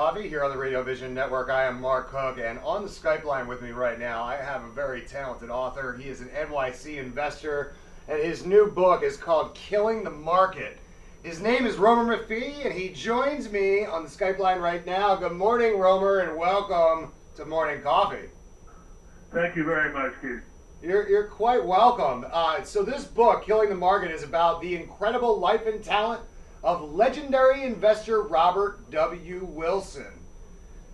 Coffee here on the Radio Vision Network. I am Mark Hook, and on the Skype line with me right now, I have a very talented author. He is an NYC investor, and his new book is called Killing the Market. His name is Roemer McPhee, and he joins me on the Skype line right now. Good morning, Roemer, and welcome to Morning Coffee. Thank you very much, Keith. You're quite welcome. So this book, Killing the Market, is about the incredible life and talent of legendary investor Robert W. Wilson.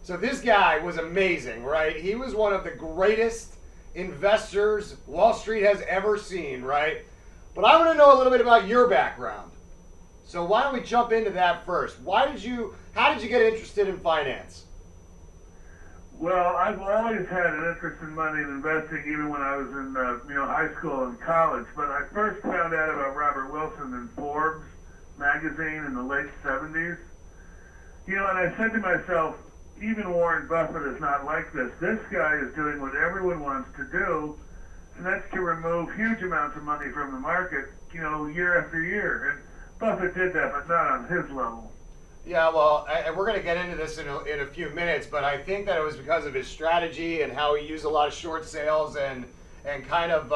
So this guy was amazing, right? He was one of the greatest investors Wall Street has ever seen, right? But I want to know a little bit about your background. So why don't we jump into that first? How did you get interested in finance? Well, I've always had an interest in money and investing, even when I was in high school and college. But I first found out about Robert Wilson in Forbes magazine in the late 70s. And I said to myself, even Warren Buffett is not like this. This guy is doing what everyone wants to do, and that's to remove huge amounts of money from the market, year after year. And Buffett did that, but not on his level. Yeah, well, and we're going to get into this in a few minutes, but I think that it was because of his strategy and how he used a lot of short sales and kind of,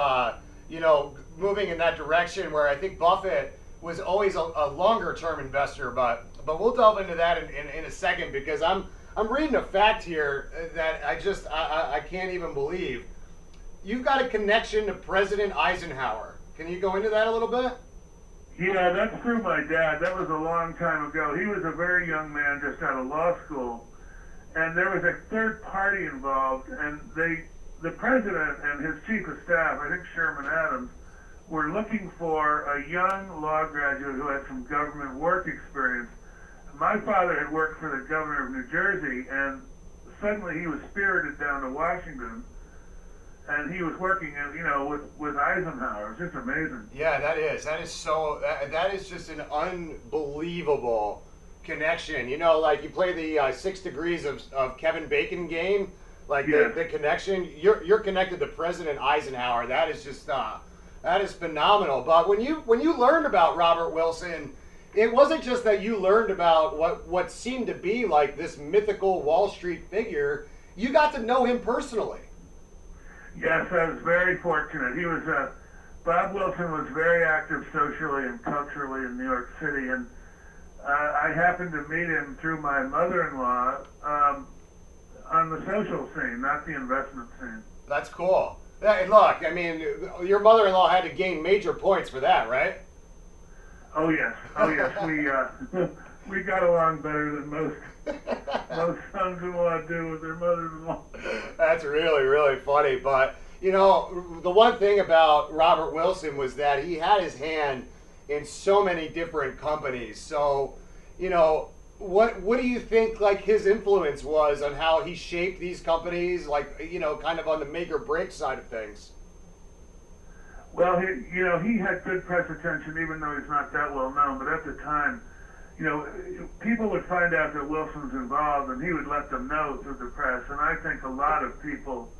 moving in that direction where I think Buffett was always a longer term investor, but we'll delve into that in a second, because I'm reading a fact here that I can't even believe. You've got a connection to President Eisenhower. Can you go into that a little bit? Yeah, that's through my dad. That was a long time ago. He was a very young man just out of law school, and there was a third party involved, and the president and his chief of staff, I think Sherman Adams, were looking for a young law graduate who had some government work experience. My father had worked for the governor of New Jersey, and suddenly he was spirited down to Washington, and he was working, with Eisenhower. It's just amazing. Yeah, that is just an unbelievable connection. Like you play the 6 Degrees of Kevin Bacon game, like yes. the connection. You're connected to President Eisenhower. That is just that is phenomenal. But when you learned about Robert Wilson, it wasn't just that you learned about what seemed to be like this mythical Wall Street figure. You got to know him personally. Yes, I was very fortunate. Bob Wilson was very active socially and culturally in New York City, and I happened to meet him through my mother-in-law on the social scene, not the investment scene. That's cool. Hey, look, I mean, your mother-in-law had to gain major points for that, right? Oh yes. We got along better than most sons-in-law do with their mothers-in-law. That's really, really funny. But, the one thing about Robert Wilson was that he had his hand in so many different companies. So, what do you think, like, his influence was on how he shaped these companies, like, kind of on the make or break side of things? Well, he had good press attention, even though he's not that well known. But at the time, people would find out that Wilson's involved, and he would let them know through the press. And I think a lot of people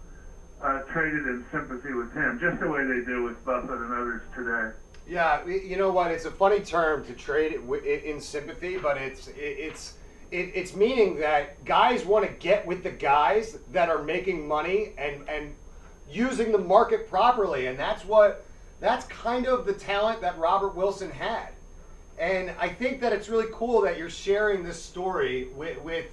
traded in sympathy with him, just the way they do with Buffett and others today. Yeah, you know what? It's a funny term to trade in sympathy, but it's meaning that guys want to get with the guys that are making money and using the market properly, and that's kind of the talent that Robert Wilson had. And I think that it's really cool that you're sharing this story with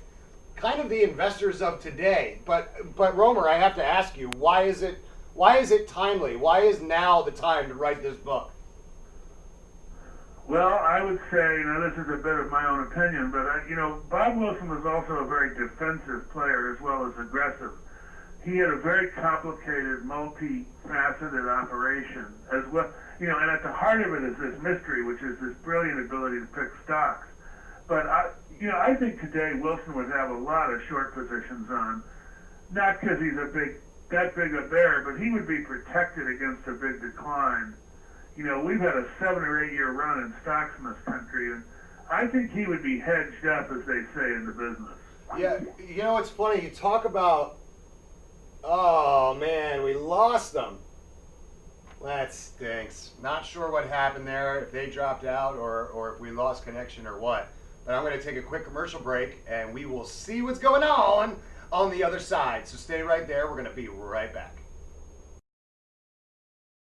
kind of the investors of today. But Roemer, I have to ask you, why is it timely? Why is now the time to write this book? Well, I would say, this is a bit of my own opinion, but Bob Wilson was also a very defensive player as well as aggressive. He had a very complicated, multifaceted operation as well. And at the heart of it is this mystery, which is this brilliant ability to pick stocks. But I think today Wilson would have a lot of short positions on, not because he's that big a bear, but he would be protected against a big decline. We've had a 7 or 8 year run in stocks in this country, and I think he would be hedged up, as they say in the business. Yeah, it's funny. You talk about, oh man, we lost them. That stinks. Not sure what happened there, if they dropped out or if we lost connection or what. And I'm going to take a quick commercial break, and we will see what's going on the other side. So stay right there. We're going to be right back.